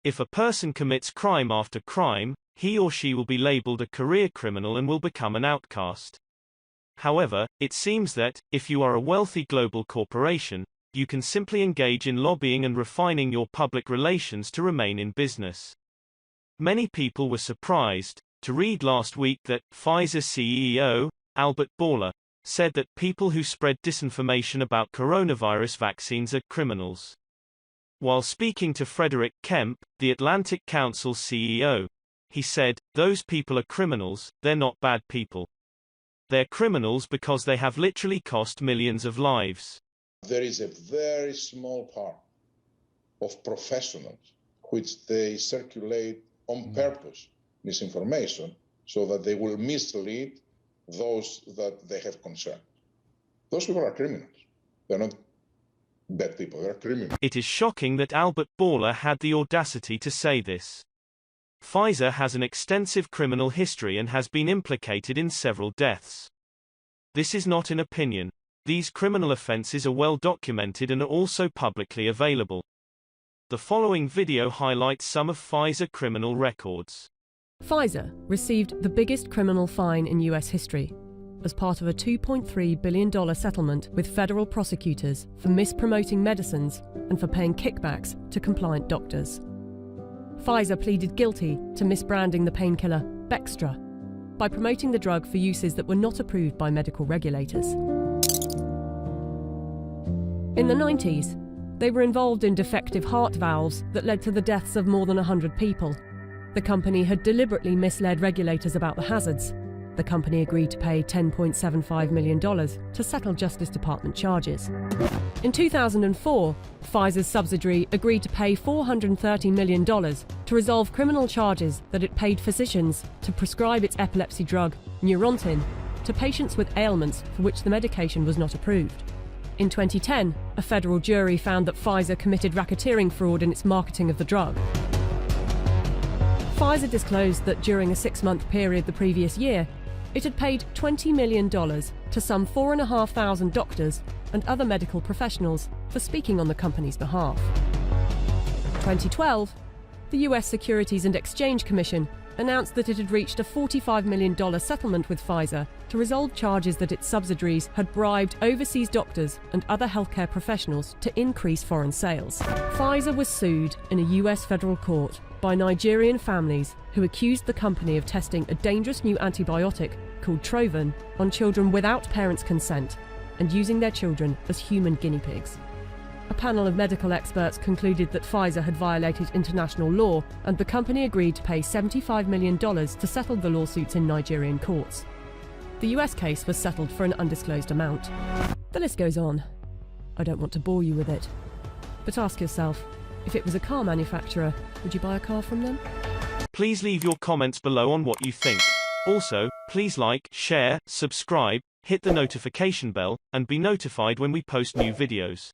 If a person commits crime after crime, he or she will be labeled a career criminal and will become an outcast. However, it seems that, if you are a wealthy global corporation, you can simply engage in lobbying and refining your public relations to remain in business. Many people were surprised to read last week that Pfizer CEO Albert Bourla said that people who spread disinformation about coronavirus vaccines are criminals. While speaking to Frederick Kemp, the Atlantic Council's CEO, he said, "Those people are criminals, they're not bad people. They're criminals because they have literally cost millions of lives." There is a very small part of professionals which they circulate on purpose misinformation so that they will mislead those that they have concern. Those people are criminals. They're not bad people, they're criminals. It is shocking that Albert Bourla had the audacity to say this. Pfizer has an extensive criminal history and has been implicated in several deaths. This is not an opinion. These criminal offenses are well documented and are also publicly available. The following video highlights some of Pfizer criminal records. Pfizer received the biggest criminal fine in US history as part of a $2.3 billion settlement with federal prosecutors for mispromoting medicines and for paying kickbacks to compliant doctors. Pfizer pleaded guilty to misbranding the painkiller Bextra by promoting the drug for uses that were not approved by medical regulators. In the 90s, they were involved in defective heart valves that led to the deaths of more than 100 people. The company had deliberately misled regulators about the hazards. The company agreed to pay $10.75 million to settle Justice Department charges. In 2004, Pfizer's subsidiary agreed to pay $430 million to resolve criminal charges that it paid physicians to prescribe its epilepsy drug, Neurontin, to patients with ailments for which the medication was not approved. In 2010, a federal jury found that Pfizer committed racketeering fraud in its marketing of the drug. Pfizer disclosed that during a 6-month period the previous year, it had paid $20 million to some 4,500 doctors and other medical professionals for speaking on the company's behalf. In 2012, the US Securities and Exchange Commission announced that it had reached a $45 million settlement with Pfizer to resolve charges that its subsidiaries had bribed overseas doctors and other healthcare professionals to increase foreign sales. Pfizer was sued in a US federal court by Nigerian families who accused the company of testing a dangerous new antibiotic called Trovan on children without parents' consent and using their children as human guinea pigs. A panel of medical experts concluded that Pfizer had violated international law, and the company agreed to pay $75 million to settle the lawsuits in Nigerian courts. The US case was settled for an undisclosed amount. The list goes on. I don't want to bore you with it. But ask yourself, if it was a car manufacturer, would you buy a car from them? Please leave your comments below on what you think. Also, please like, share, subscribe, hit the notification bell, and be notified when we post new videos.